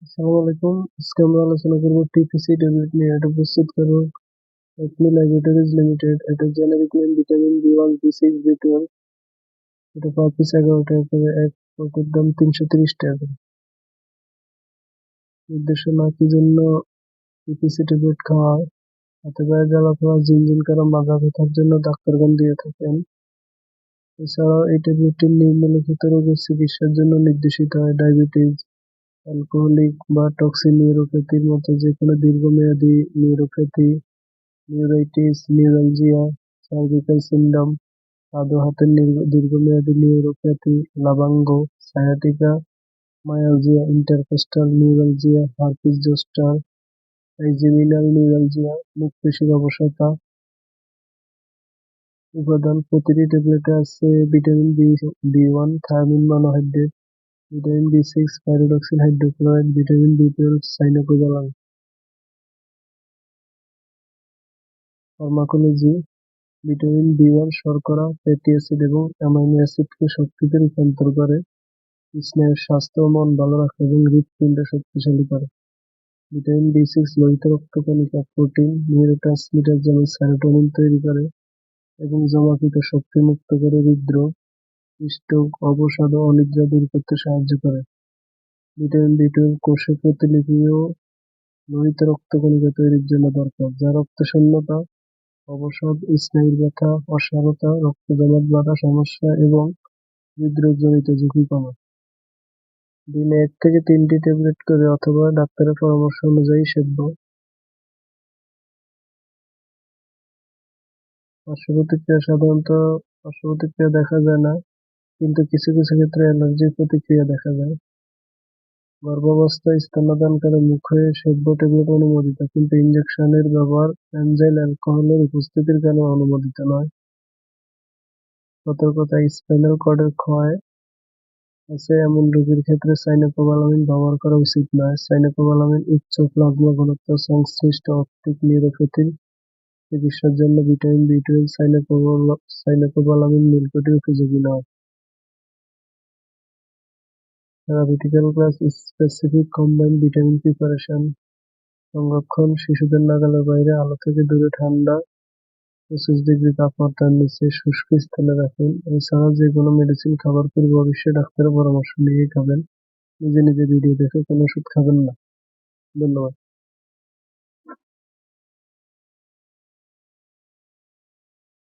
আসসালামু আলাইকুম। আজকে আমরা আলোচনা করব টিপিসি ট্যাবলেট নিয়ে। এটা প্রস্তুত করব অ্যাকমি ল্যাবরেটরিজ লিমিটেড। এটা জেনেরিক নেম ভিটামিন বি1, বি6, বি12। এটা পার পিস 11 টাকা করে, এক প্যাকেট দাম 330 টাকা করে। নির্দেশনা কি জন্য টিপিসি ট্যাবলেট খাওয়া হয়? হাতে পায়ে জ্বালা পোড়া, ঝিনঝিন করা, মাথা ব্যথার জন্য ডাক্তারগণ দিয়ে থাকেন। এছাড়াও এই ট্যাবলেটটি নিম্নলিখিত রোগের চিকিৎসার জন্য নির্দেশিত হয়: ডায়াবেটিস, অ্যালকোহলিক বা টক্সিক নিউরোপ্যাথির মতো যেকোনো দীর্ঘমেয়াদী neuropathy, neuritis, neuralgia, cervical syndrome, পা ও হাতের দীর্ঘমেয়াদী neuropathy, লাভাঙ্গ, sciatica, myalgia, intercostal neuralgia, herpes zoster, trigeminal neuralgia, মুখ পেশির অবসাদা। উপাদান: প্রতিটি ট্যাবলেটে আছে vitamin B one thymine monohydrate, vitamin বি6 পাইরিডক্সিল hydrochloride, vitamin বি12 cyanocobalamin. Pharmacology: vitamin B one শর্করা, ফ্যাটি অ্যাসিড এবং অ্যামাইনো অ্যাসিডকে শক্তিতে রূপান্তর করে, স্নায়ুর স্বাস্থ্য ও মন ভালো রাখে এবং হৃৎপিণ্ড শক্তিশালী করে। ভিটামিন বি6 লোহিত রক্তকণিকা, প্রোটিন, নিউরোট্রান্সমিটার যেমন সেরোটোনিন তৈরি করে এবং জমাকৃত শক্তি মুক্ত করে হৃদরোগ, স্ট্রোক, অবসাদ ও অনিদ্রা দূর করতে সাহায্য করে। ভিটামিন বি12 কোষে প্রতিলিপি ও লোহিত রক্তকণিকা তৈরির জন্য দরকার, যা রক্তশূন্যতা, অবসাদ, স্নায়ুর ব্যথা, অসারতা, রক্ত জমাট বাঁধা সমস্যা এবং হৃদরোগজনিত ঝুঁকি কমায়। দিনে 1 থেকে 3টি ট্যাবলেট করে অথবা ডাক্তারের পরামর্শ অনুযায়ী সেবন। পার্শ্বপ্রতিক্রিয়া: সাধারণত পার্শ্বপ্রতিক্রিয়া দেখা যায় না, কিন্তু কিছু কিছু ক্ষেত্রে অ্যালার্জির প্রতিক্রিয়া দেখা যায়। গর্ভাবস্থায় স্তন্যদানকালে মুখে সেব্য ট্যাবলেট অনুমোদিত, কিন্তু ইনজেকশনের ব্যবহার এনজাইল অ্যালকোহলের উপস্থিতির কারণে অনুমোদিত নয়। সতর্কতা: স্পাইনাল কর্ডের ক্ষয় আছে এমন রোগীর ক্ষেত্রে সাইনোকোবালামিন ব্যবহার করা উচিত নয়। সাইনোকোবালামিন উচ্চ প্লাজমা ঘনত্ব সংশ্লিষ্ট অপটিক নিউরোপ্যাথির চিকিৎসার জন্য ভিটামিন বি12 সাইনোকোবালামিন নীলকটি উপযোগী নয়। থেরাপিউটিক্যাল class: specific combined vitamin preparation. সংরক্ষণ: শিশুদের নাগালের বাইরে, আলো থেকে দূরে, ঠান্ডা 25 ডিগ্রি তাপমাত্রার নিচে, শুষ্ক স্থানে রাখুন। এছাড়াও যে কোনো মেডিসিন খাবার পূর্বে অবশ্যই ডাক্তারের পরামর্শ নিয়েই খাবেন। নিজে নিজে ভিডিও দেখে কোনো ওষুধ খাবেন না। ধন্যবাদ।